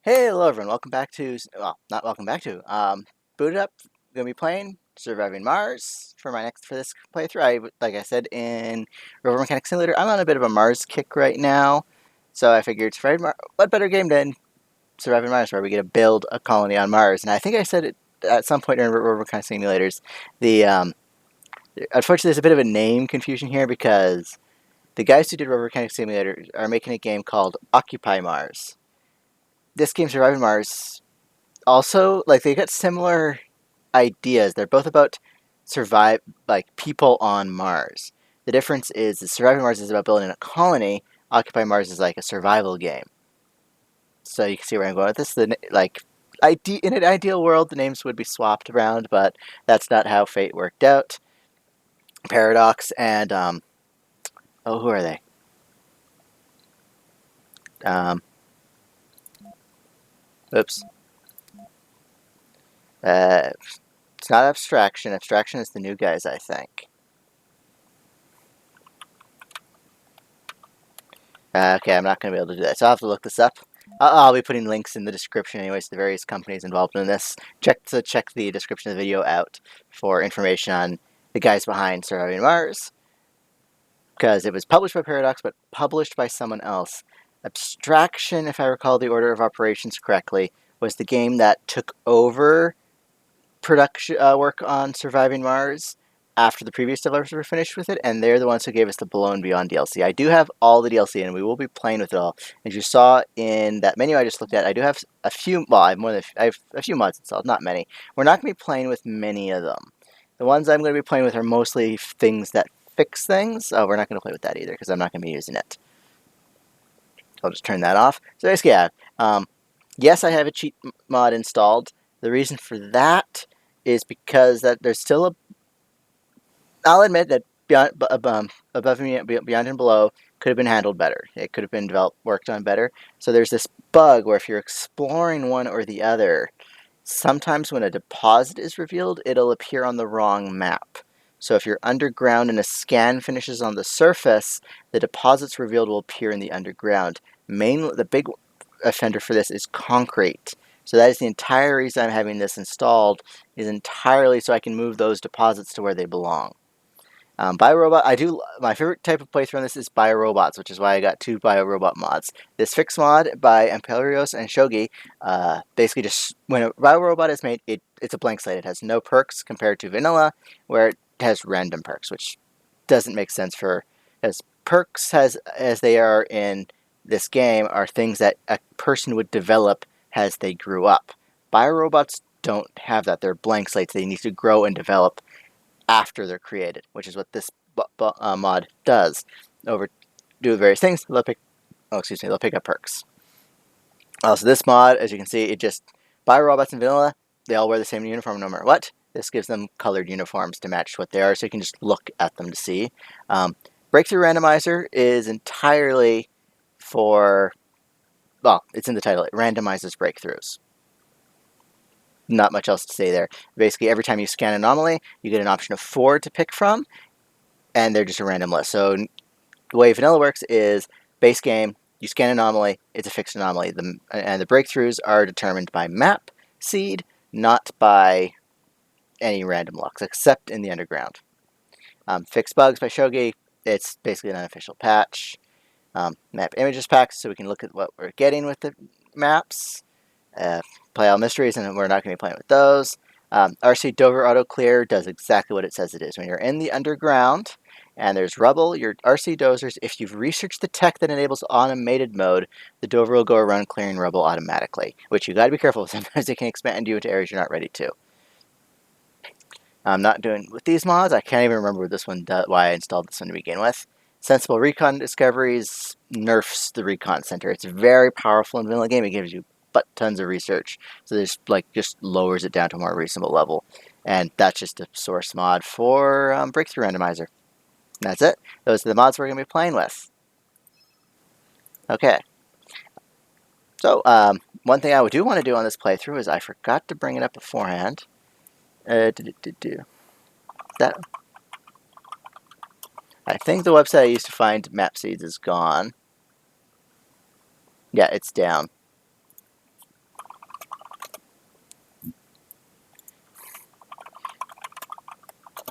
Hey, hello everyone. Welcome back to, well, not welcome back to, booted up. Gonna be playing Surviving Mars for this playthrough. Like I said in Rover Mechanic Simulator, I'm on a bit of a Mars kick right now, so I figured what better game than Surviving Mars, where we get to build a colony on Mars. And I think I said it at some point in Rover Mechanic Simulators. The Unfortunately, there's a bit of a name confusion here because the guys who did Rover Mechanic Simulator are making a game called Occupy Mars. This game, Surviving Mars, also, like, they got similar ideas. They're both about survive, like, people on Mars. The difference is that Surviving Mars is about building a colony. Occupy Mars is like a survival game. So you can see where I'm going with this. In an ideal world, the names would be swapped around, but that's not how fate worked out. Paradox and who are they? Oops. It's not Abstraction. Abstraction is the new guys, I think. Okay, I'm not going to be able to do that, so I'll have to look this up. I'll be putting links in the description anyways to the various companies involved in this. Check the description of the video out for information on the guys behind Surviving Mars, because it was published by Paradox, but published by someone else. Abstraction, if I recall the order of operations correctly, was the game that took over production work on Surviving Mars after the previous developers were finished with it, and they're the ones who gave us the Below and Beyond DLC. I do have all the DLC, and we will be playing with it all. As you saw in that menu I just looked at, I do have a few. Well, I have a few mods installed, not many. We're not going to be playing with many of them. The ones I'm going to be playing with are mostly things that fix things. Oh, we're not going to play with that either because I'm not going to be using it. I'll just turn that off. So basically, yeah. Yes, I have a cheat mod installed. The reason for that is because that there's still a. I'll admit that above and beyond and below could have been handled better. It could have been worked on better. So there's this bug where if you're exploring one or the other, sometimes when a deposit is revealed, it'll appear on the wrong map. So if you're underground and a scan finishes on the surface, the deposits revealed will appear in the underground. The big offender for this is concrete. So that is the entire reason I'm having this installed, is entirely so I can move those deposits to where they belong. Biorobot, my favorite type of playthrough on this is Biorobots, which is why I got two Biorobot mods. This fix mod by Imperios and Shogi, basically just, when a Biorobot is made, it's a blank slate. It has no perks compared to vanilla, where it has random perks, which doesn't make sense as perks as they are in this game are things that a person would develop as they grew up. Biorobots don't have that. They're blank slates. They need to grow and develop after they're created, which is what this mod does. Do various things. They'll pick up perks. Also, this mod, as you can see, Biorobots in vanilla, they all wear the same uniform no matter what. This gives them colored uniforms to match what they are, so you can just look at them to see. Breakthrough Randomizer is entirely for, well, it's in the title. It randomizes breakthroughs. Not much else to say there. Basically, every time you scan an anomaly, you get an option of 4 to pick from, and they're just a random list. So the way vanilla works is base game, you scan an anomaly, it's a fixed anomaly. And the breakthroughs are determined by map seed, not by any random locks, except in the underground. Fix bugs by Shogi, it's basically an unofficial patch. Map images packs, so we can look at what we're getting with the maps. Play all mysteries, and we're not going to be playing with those. RC Dover Auto Clear does exactly what it says it is. When you're in the underground and there's rubble, your RC dozers, if you've researched the tech that enables automated mode, the Dover will go around clearing rubble automatically, which you got to be careful with. Sometimes it can expand you into areas you're not ready to. I'm not doing with these mods. I can't even remember this one why I installed this one to begin with. Sensible Recon Discoveries nerfs the Recon Center. It's very powerful in vanilla game. It gives you tons of research, so this just lowers it down to a more reasonable level, and that's just a source mod for Breakthrough Randomizer. And that's it. Those are the mods we're going to be playing with. Okay. So one thing I do want to do on this playthrough is I forgot to bring it up beforehand. That I think the website I used to find map seeds is gone. Yeah, it's down.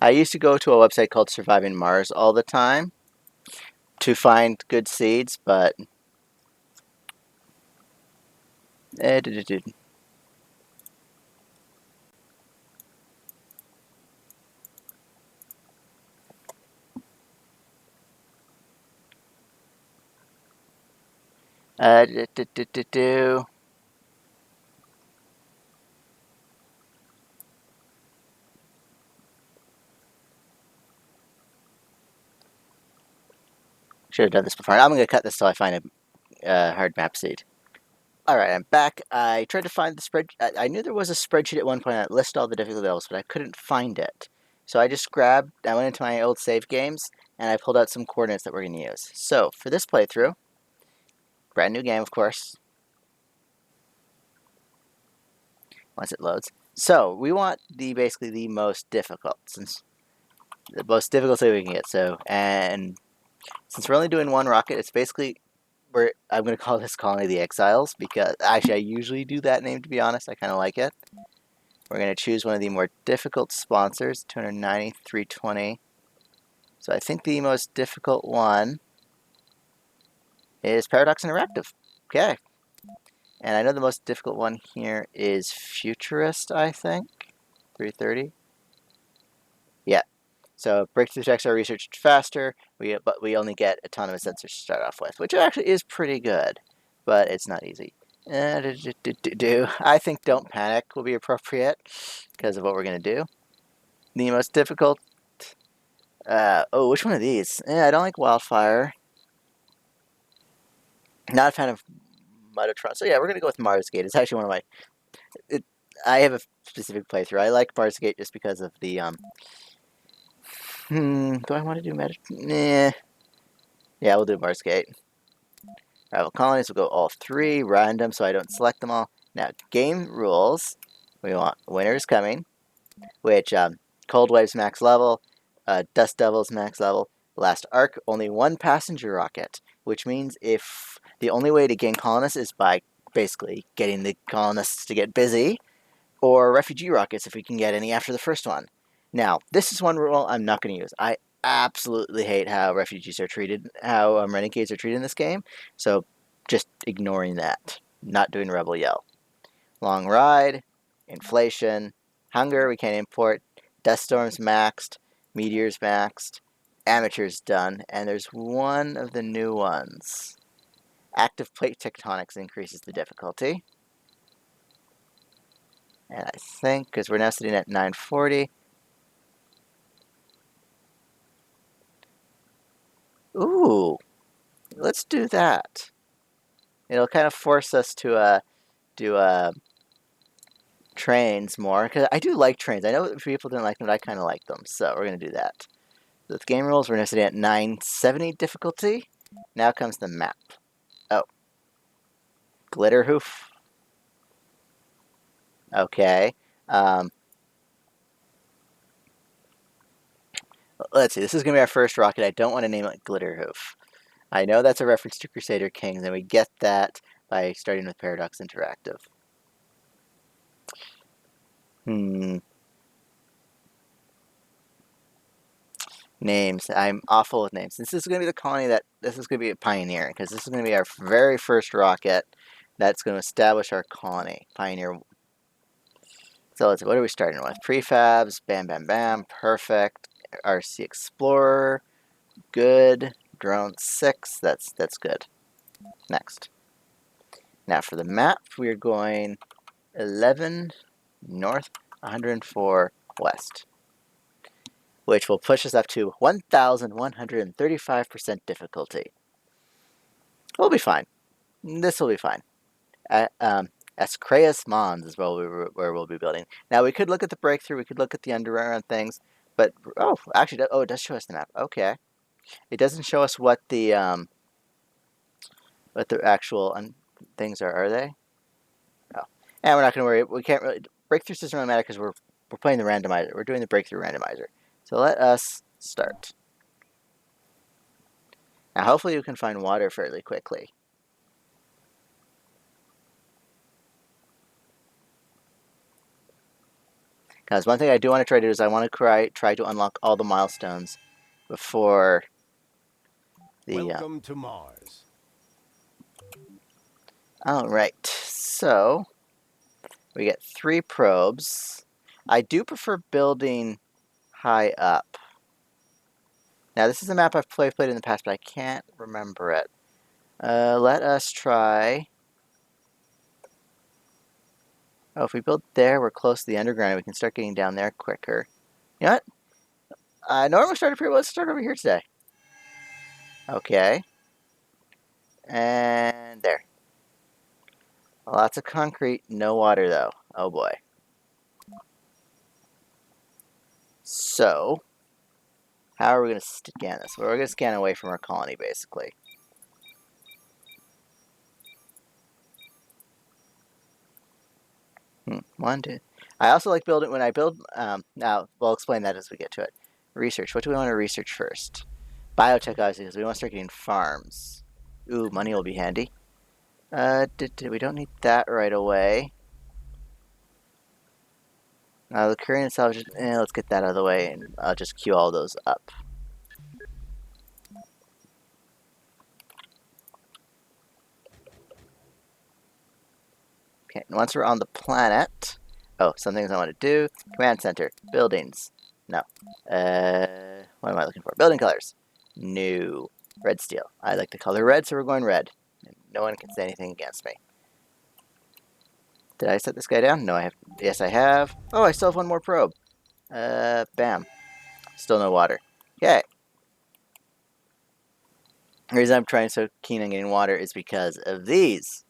I used to go to a website called Surviving Mars all the time to find good seeds, but should have done this before. I'm going to cut this till I find a hard map seed. Alright, I'm back. I tried to find the spread. I knew there was a spreadsheet at one point that listed all the difficulty levels, but I couldn't find it. So I went into my old save games, and I pulled out some coordinates that we're going to use. So, for this playthrough, brand new game, of course, once it loads. So, we want basically the most difficult, the most difficult thing we can get. So, and since we're only doing one rocket, it's basically, I'm going to call this colony the Exiles, because actually I usually do that name, to be honest. I kind of like it. We're going to choose one of the more difficult sponsors, 290, 320. So I think the most difficult one is Paradox Interactive. Okay. And I know the most difficult one here is Futurist, I think. 330. Yeah. So breakthrough checks are researched faster, but we only get autonomous sensors to start off with, which actually is pretty good, but it's not easy. I think Don't Panic will be appropriate because of what we're going to do. The most difficult... which one of these? I don't like Wildfire. Not a fan of Mudotron. So yeah, we're going to go with Marsgate. It's actually one of my... I have a specific playthrough. I like Marsgate just because of the... do I want to do Nah. Yeah, we'll do Marsgate. Rival colonies, we'll go all three, random, so I don't select them all. Now, game rules. We want Winter's Coming, which, Cold Wave's max level, Dust Devil's max level. Last Arc, only one passenger rocket, which means if the only way to gain colonists is by basically getting the colonists to get busy, or refugee rockets if we can get any after the first one. Now, this is one rule I'm not going to use. I absolutely hate how refugees are treated, how renegades are treated in this game, so just ignoring that. Not doing Rebel Yell. Long Ride, Inflation, Hunger we can't import, Dust Storm's maxed, Meteor's maxed, Amateur's done, and there's one of the new ones. Active Plate Tectonics increases the difficulty. And I think, because we're now sitting at 940. Ooh, let's do that. It'll kind of force us to do trains more, because I do like trains. I know people didn't like them, but I kind of like them, so we're going to do that. So with game rules, we're now sitting at 970 difficulty. Now comes the map. Oh. Glitter Hoof. Okay. Let's see, this is going to be our first rocket. I don't want to name it Glitter Hoof. I know that's a reference to Crusader Kings, and we get that by starting with Paradox Interactive. Names. I'm awful with names. This is going to be the colony this is going to be a Pioneer, because this is going to be our very first rocket that's going to establish our colony. Pioneer. So let's see, what are we starting with? Prefabs, bam, bam, bam, perfect. RC Explorer, good. Drone 6, that's good. Next. Now for the map, we're going 11 north, 104 west, which will push us up to 1,135% difficulty. We'll be fine. This will be fine. Escreas Mons is where we'll be building. Now, we could look at the breakthrough, we could look at the underground things, but, actually, it does show us the map. Okay. It doesn't show us what the actual things are they? Oh. And we're not going to worry. We can't really... Breakthroughs doesn't really matter because we're playing the randomizer. We're doing the breakthrough randomizer. So let us start. Now, hopefully you can find water fairly quickly. Because one thing I do want to try to do is I want to try to unlock all the milestones before the... Welcome to Mars. Alright, so we get 3 probes. I do prefer building high up. Now this is a map I've played in the past, but I can't remember it. Let us try... Oh, if we build there, we're close to the underground and we can start getting down there quicker. You know what? I normally start up here, but let's start over here today. Okay. And there. Lots of concrete, no water though. Oh boy. So, how are we going to scan this? Well, we're going to scan away from our colony, basically. One, two. I also like building, when I build, now, we'll explain that as we get to it. Research. What do we want to research first? Biotech, obviously, because we want to start getting farms. Ooh, money will be handy. We don't need that right away. The Korean salvage, let's get that out of the way, and I'll just queue all those up. Okay, and once we're on the planet... Oh, some things I want to do. Command center. Buildings. No. What am I looking for? Building colors. New. Red steel. I like the color red, so we're going red. And no one can say anything against me. Did I set this guy down? No, I have. Yes, I have. Oh, I still have one more probe. Bam. Still no water. Okay. The reason I'm trying so keen on getting water is because of these.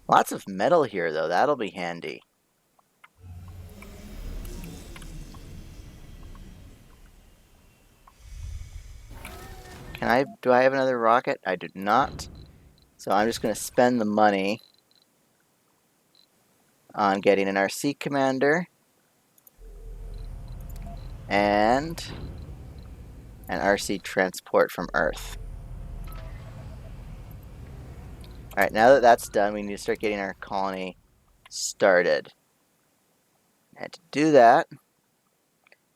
Lots of metal here, though. That'll be handy. Do I have another rocket? I do not. So I'm just going to spend the money on getting an RC commander and an RC transport from Earth. Alright, now that that's done, we need to start getting our colony started. And to do that,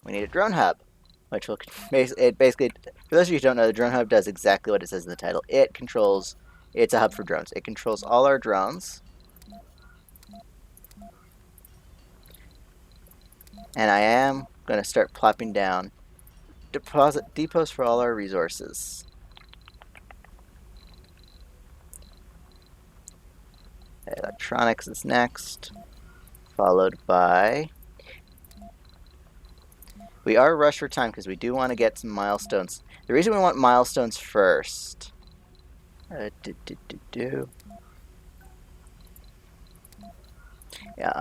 we need a drone hub, which will basically, for those of you who don't know, the drone hub does exactly what it says in the title. It's a hub for drones. It controls all our drones. And I am going to start plopping down depots for all our resources. Electronics is next, followed by... We are rushed for time because we do want to get some milestones. The reason we want milestones first... Yeah,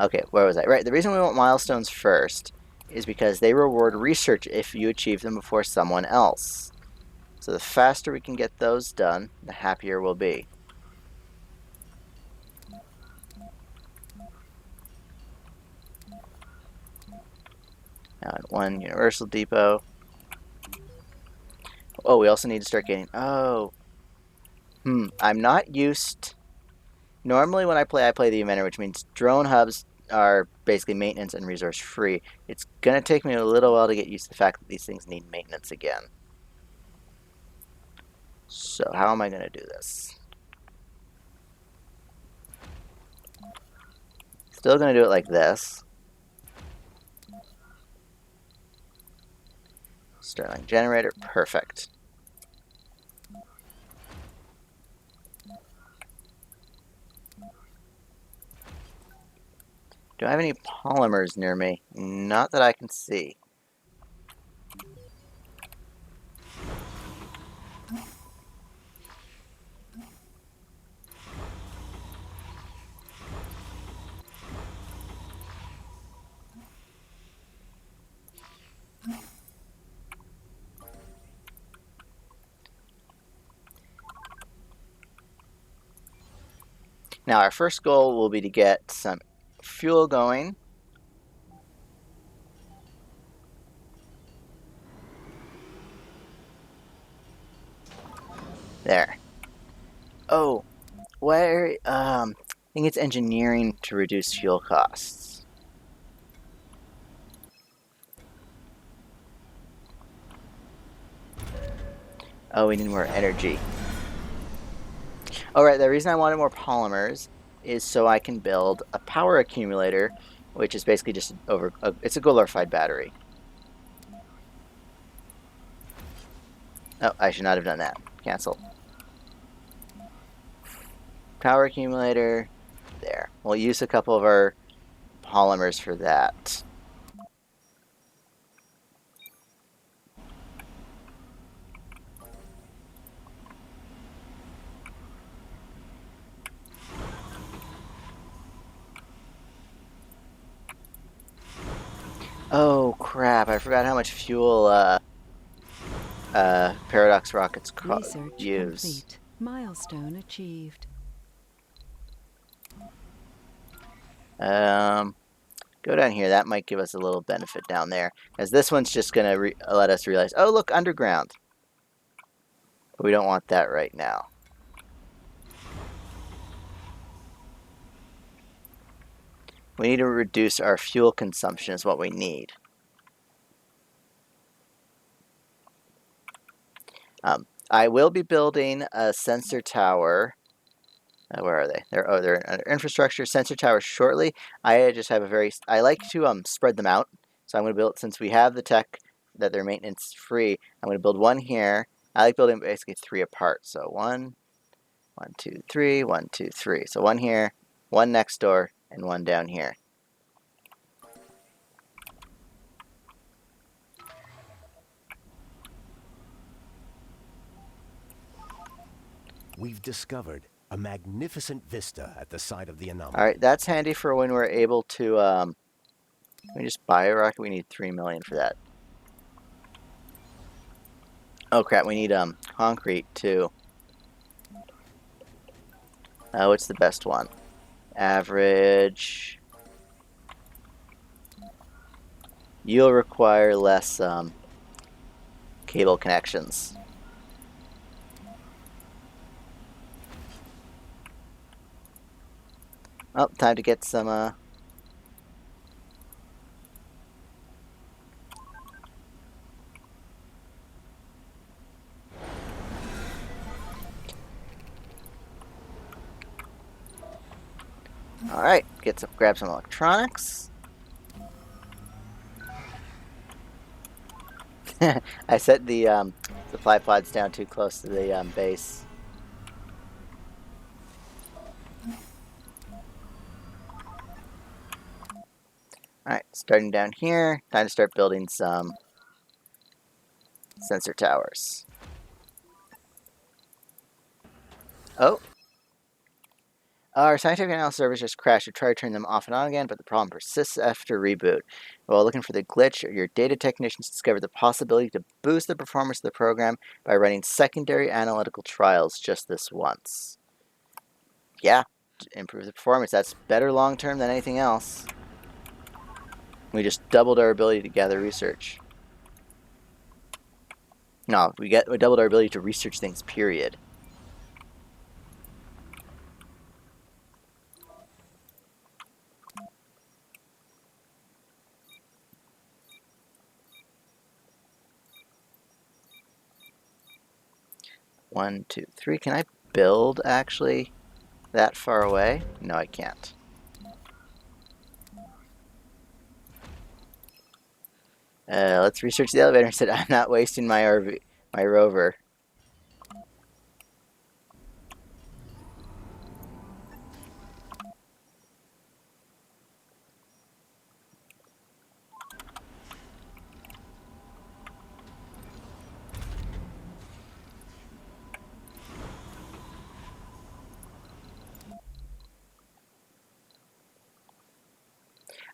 okay, where was I? Right, the reason we want milestones first is because they reward research if you achieve them before someone else. So the faster we can get those done, the happier we'll be. Now at one universal depot. Oh, we also need to start getting... Oh. I'm not used... Normally when I play the inventor, which means drone hubs are basically maintenance and resource free. It's going to take me a little while to get used to the fact that these things need maintenance again. So how am I going to do this? Still going to do it like this. Starling generator, perfect. Do I have any polymers near me? Not that I can see. Now our first goal will be to get some fuel going. There. Oh, where, think it's engineering to reduce fuel costs. Oh, we need more energy. All right, the reason I wanted more polymers is so I can build a power accumulator, which is basically just it's a glorified battery. Oh, I should not have done that. Cancel. Power accumulator. There. We'll use a couple of our polymers for that. Oh crap, I forgot how much fuel paradox rockets use. Complete. Milestone achieved. Go down here. That might give us a little benefit down there. As this one's just going to let us realize, oh, look, underground. But we don't want that right now. We need to reduce our fuel consumption is what we need. I will be building a sensor tower. Where are they? They're under infrastructure sensor tower shortly. I just have I like to spread them out. So I'm going to build, since we have the tech that they're maintenance free, I'm going to build one here. I like building basically 3 apart. So 1, 1, 2, 3, 1, 2, 3. So 1 here, 1 next door, and 1 down here. We've discovered a magnificent vista at the site of the anomaly. All right, that's handy for when we're able to. Can we just buy a rocket? We need 3 million for that. Oh crap! We need concrete too. What's the best one? Average. You'll require less cable connections. Oh, time to get some Alright, grab some electronics. I set the supply pods down too close to the base. Alright, starting down here, time to start building some sensor towers. Oh. Our scientific analysis servers just crashed. We tried to turn them off and on again, but the problem persists after reboot. While looking for the glitch, your data technicians discovered the possibility to boost the performance of the program by running secondary analytical trials just this once. Yeah, improve the performance. That's better long term than anything else. We just doubled our ability to gather research. No, we doubled our ability to research things, period. One, two, three. Can I build actually that far away? No, I can't. Let's research the elevator instead. I'm not wasting my rover.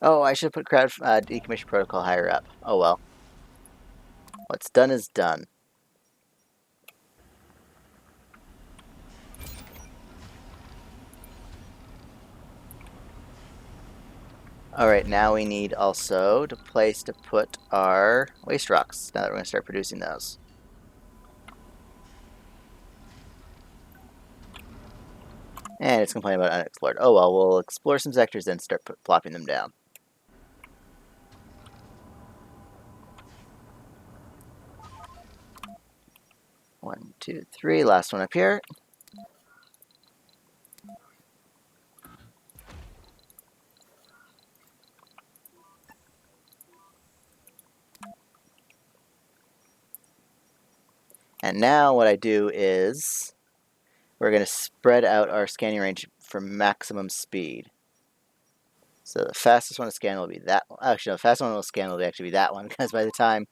Oh, I should put crowd decommission protocol higher up. Oh well. What's done is done. Alright, now we need also a place to put our waste rocks, now that we're going to start producing those. And it's complaining about unexplored. Oh well, we'll explore some sectors, then start plopping them down. One, two, three. Last one up here. And now what I do is we're going to spread out our scanning range for maximum speed. So the fastest one to scan will be that one. Actually, no, the fastest one to scan will actually be that one, because by the time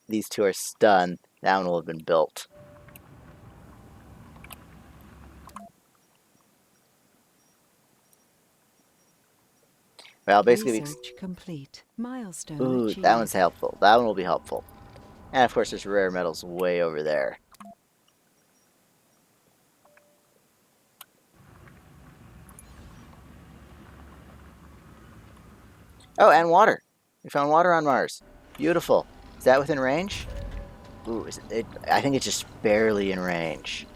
these two are done, that one will have been built. Well, basically, Research complete. Milestone ooh, achieved. that one's helpful. That one will be helpful. And of course, there's rare metals way over there. Oh, and water. We found water on Mars. Beautiful. Is that within range? Ooh, I think it's just barely in range.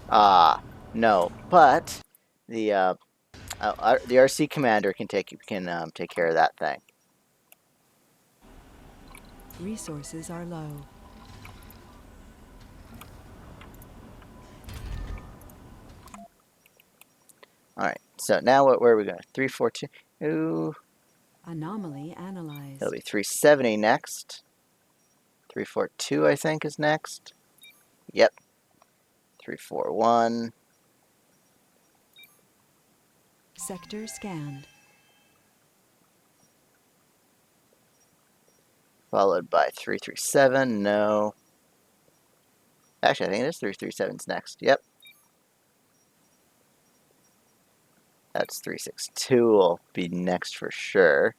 Ah, no. But the the RC commander can take care of that thing. Resources are low. All right. So now where are we going? 342. Ooh, Anomaly analyzed. it'll be 370 next. 342, I think, is next. Yep. 341. Sector scanned. Followed by 337. No. Actually, I think it is 337's next. Yep. That's 362 will be next for sure.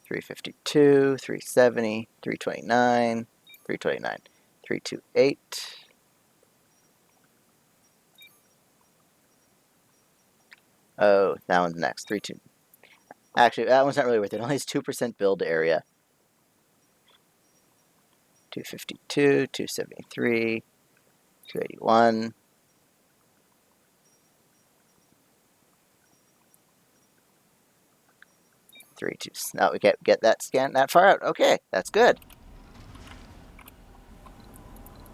352, 370, 329, 329, 328. Oh, that one's next. 32. Actually, that one's not really worth it. It only has 2% build area. 252, 273, 281. Three, two. Now we get that scan that far out. Okay, that's good.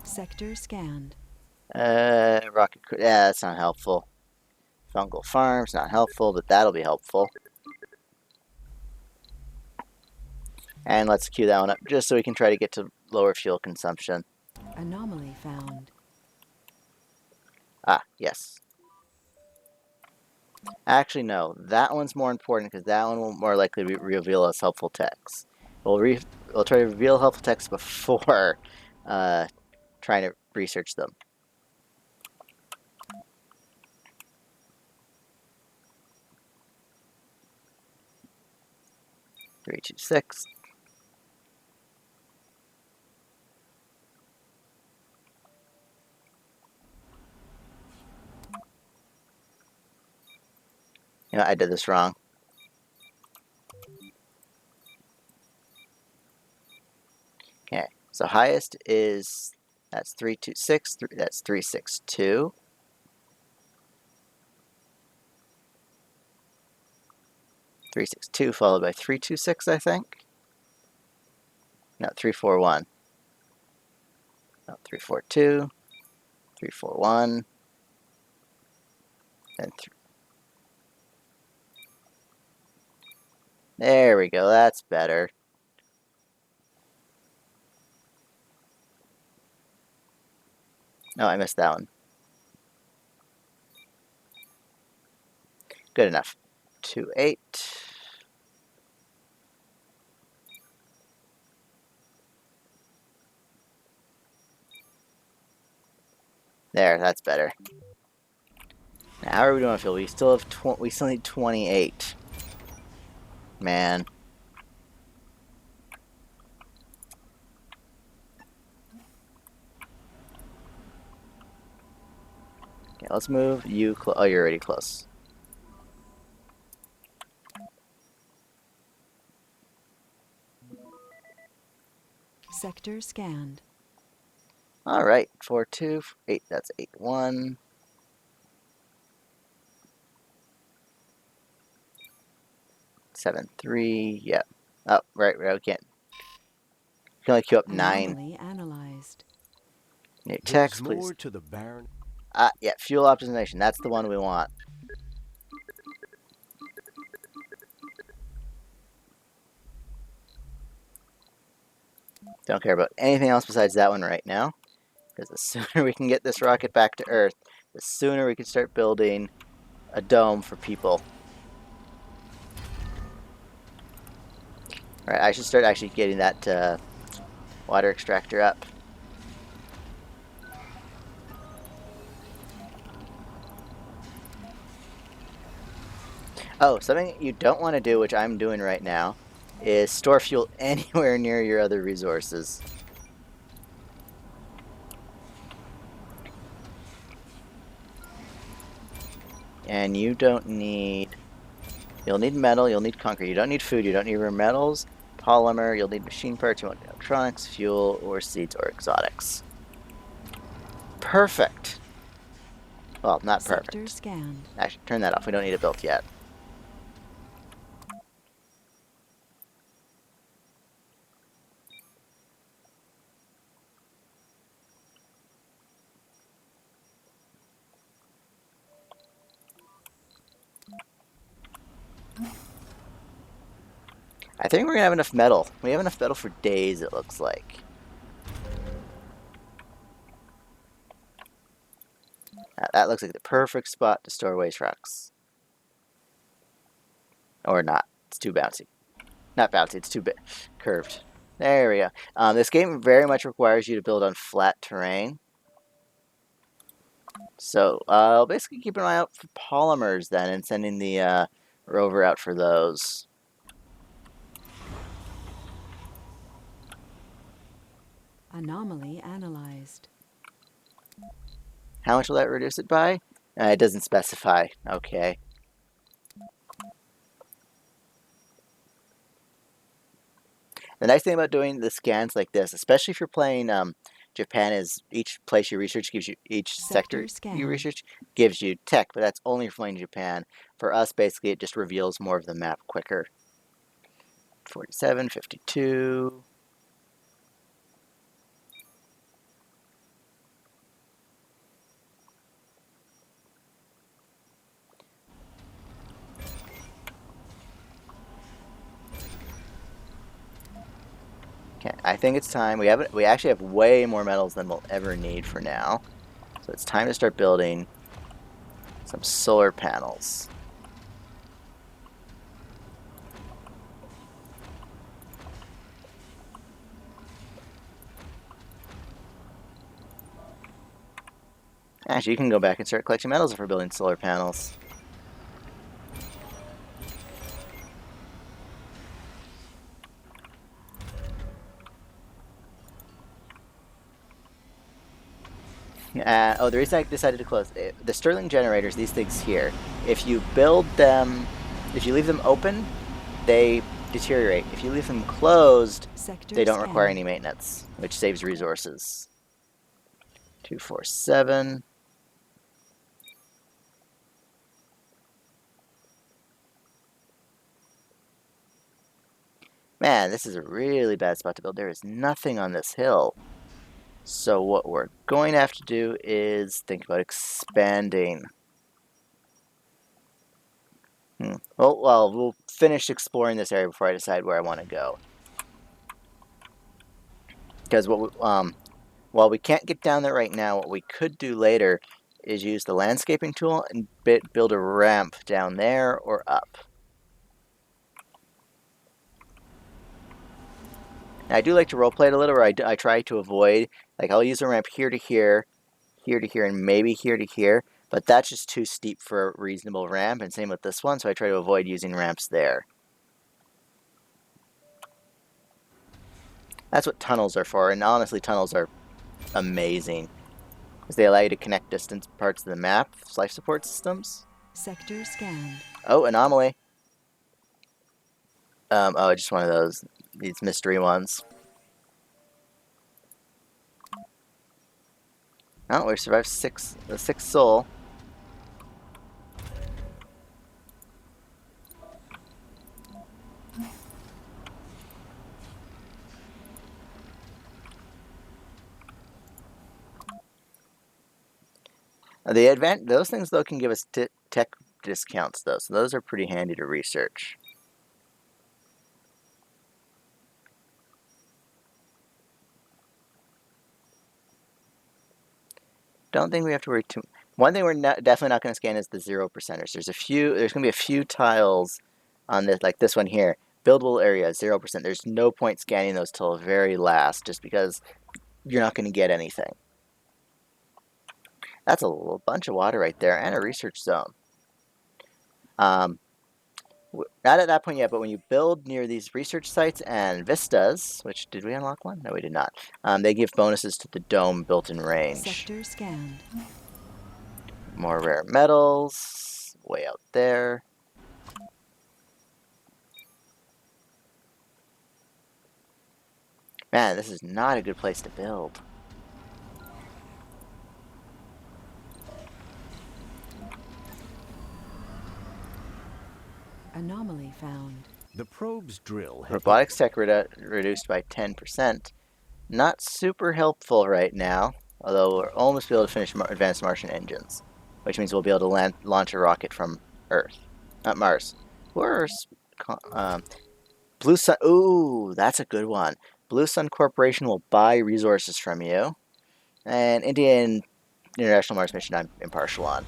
Sector scanned. Rocket. Yeah, that's not helpful. Fungal farms not helpful, but that'll be helpful. And let's queue that one up just so we can try to get to lower fuel consumption. Anomaly found. Ah, yes. Actually, no. That one's more important because that one will more likely reveal us helpful text. We'll try to reveal helpful text before trying to research them. Three, two, six. You know, I did this wrong. Okay, so highest is, that's 326, that's 362. Three six two followed by 326, I think. No, 341. No, 342, 341, and there we go. That's better. No, I missed that one. Good enough. 28. There, that's better. Now, how are we doing on fuel? We still have we still need 28. Man. Okay, let's move you. Oh, you're already close. Sector scanned. All right, 4-2, 8. That's 8-1. 7-3. Yep. Oh, right. We can't. You can only queue up 9. Anomaly analyzed. New There's text, please. more to the barren. Yeah, fuel optimization. That's the one we want. Don't care about anything else besides that one right now. Because the sooner we can get this rocket back to Earth, the sooner we can start building a dome for people. Alright, I should start actually getting that water extractor up. Oh, something you don't want to do, which I'm doing right now, is store fuel anywhere near your other resources. And you don't need... You'll need metal, you'll need concrete. You don't need food, you don't need rare metals, polymer, you'll need machine parts, you want electronics, fuel, or seeds, or exotics. Perfect. Well, not perfect. Sector scanned. Actually, turn that off. We don't need it built yet. I think we're going to have enough metal. We have enough metal for days, it looks like. That looks like the perfect spot to store waste rocks. Or not. It's too bouncy. Not bouncy, it's too curved. There we go. This game very much requires you to build on flat terrain. So, I'll basically keep an eye out for polymers then and sending the rover out for those. Anomaly analyzed. How much will that reduce it by? It doesn't specify. Okay. The nice thing about doing the scans like this, especially if you're playing Japan, is each place you research gives you, each sector you research gives you tech, but that's only for playing Japan. For us, basically, it just reveals more of the map quicker. 47, 52. Okay, I think it's time. We actually have way more metals than we'll ever need for now. So it's time to start building some solar panels. Actually, you can go back and start collecting metals if we're building solar panels. The reason I decided to close the Stirling generators, these things here, if you build them, if you leave them open, they deteriorate. If you leave them closed, they don't require any maintenance, which saves resources. 247. Man, this is a really bad spot to build. There is nothing on this hill. So what we're going to have to do is think about expanding. Well, we'll finish exploring this area before I decide where I want to go. Because while we can't get down there right now, what we could do later is use the landscaping tool and build a ramp down there or up. Now, I do like to roleplay it a little, where I try to avoid, like, I'll use a ramp here to here, and maybe here to here, but that's just too steep for a reasonable ramp, and same with this one, so I try to avoid using ramps there. That's what tunnels are for, and honestly, tunnels are amazing, because they allow you to connect distant parts of the map, life support systems. Sector scanned. Oh, anomaly. Oh, just one of those, these mystery ones. Oh, we survived the sixth soul. Those things though can give us tech discounts though, so those are pretty handy to research. Don't think we have to worry too. One thing we're definitely not going to scan is the 0%ers. There's going to be a few tiles on this, like this one here. Buildable area 0%. There's no point scanning those till the very last, just because you're not going to get anything. That's a little bunch of water right there, and a research zone. Not at that point yet, but when you build near these research sites and vistas, which did we unlock one? No, we did not. They give bonuses to the dome built-in range. Sector scanned. More rare metals, way out there. Man, this is not a good place to build. Anomaly found. The probe's drill had Robotics tech reduced by 10%. Not super helpful right now, although we'll almost be able to finish advanced Martian engines, which means we'll be able to launch a rocket from Earth, not Mars. Blue Sun. Ooh, that's a good one. Blue Sun Corporation will buy resources from you, and Indian International Mars mission I'm impartial on.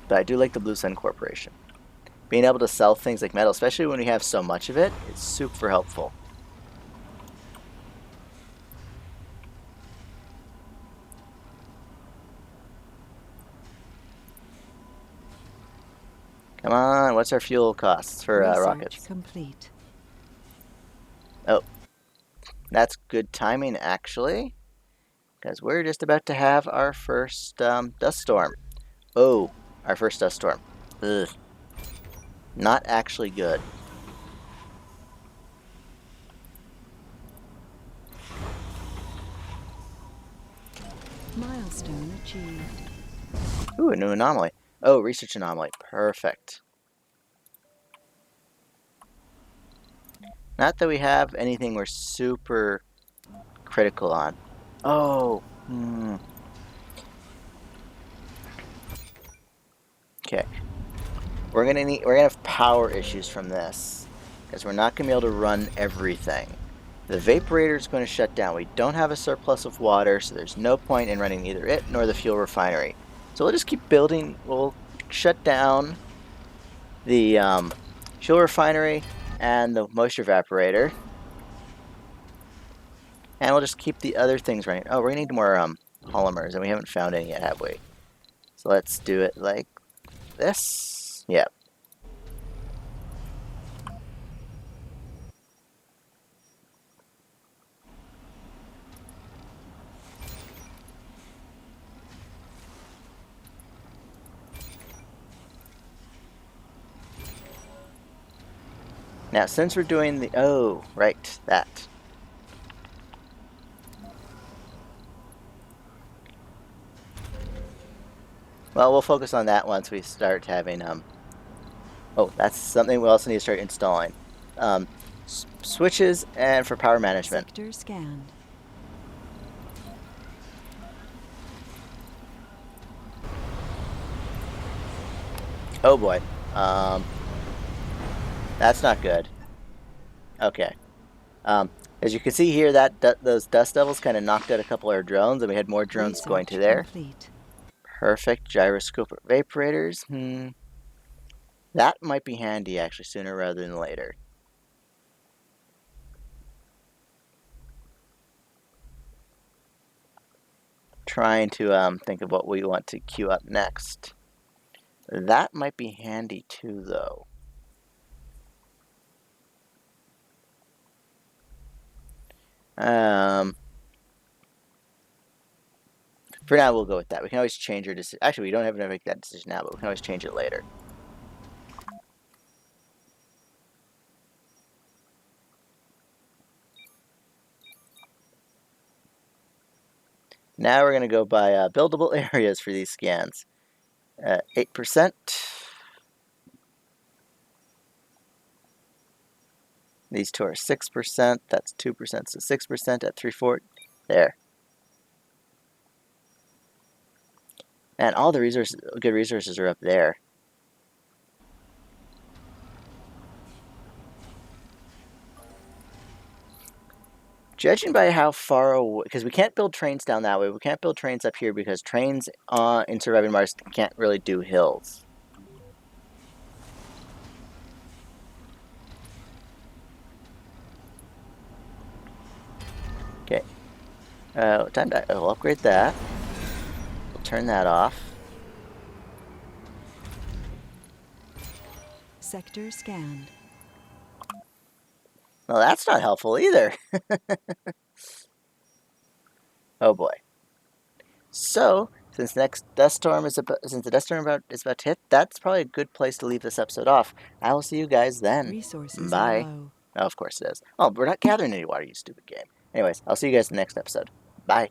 But I do like the Blue Sun Corporation. Being able to sell things like metal, especially when we have so much of it, is super helpful. Come on, what's our fuel costs for rockets? Complete. Oh, that's good timing actually, because we're just about to have our first dust storm. Oh, our first dust storm. Ugh. Not actually good. Milestone achieved. Ooh, a new anomaly. Oh, research anomaly. Perfect. Not that we have anything we're super critical on. Oh. Okay. We're gonna have power issues from this, because we're not gonna be able to run everything. The vaporator is going to shut down. We don't have a surplus of water, so there's no point in running either it nor the fuel refinery. So we'll just keep building. We'll shut down the fuel refinery and the moisture evaporator, and we'll just keep the other things running. Oh, we're gonna need more polymers, and we haven't found any yet, have we? So let's do it like this. Yep. Now, since we're doing the... Oh, right, that. Well, we'll focus on that once we start having... Oh, that's something we also need to start installing. Switches and for power management. Sector scanned. Oh boy. That's not good. Okay. As you can see here, those dust devils kind of knocked out a couple of our drones, and we had more drones going to there. Complete. Perfect. Gyroscope evaporators. That might be handy, actually, sooner rather than later. Trying to think of what we want to queue up next. That might be handy too, though. For now, we'll go with that. We can always change our decision. Actually, we don't have to make that decision now, but we can always change it later. Now we're going to go by buildable areas for these scans. 8%. These two are 6%. That's 2%, so 6% at 340. There. And all the good resources are up there. Judging by how far away, because we can't build trains down that way. We can't build trains up here because trains in Surviving Mars can't really do hills. Okay. Time to we'll upgrade that. We'll turn that off. Sector scanned. Well, that's not helpful either. Oh boy. So, since the dust storm is about to hit, that's probably a good place to leave this episode off. I will see you guys then. Resources are Bye. low. Oh, of course it is. Oh, we're not gathering any water, you stupid game. Anyways, I'll see you guys in the next episode. Bye.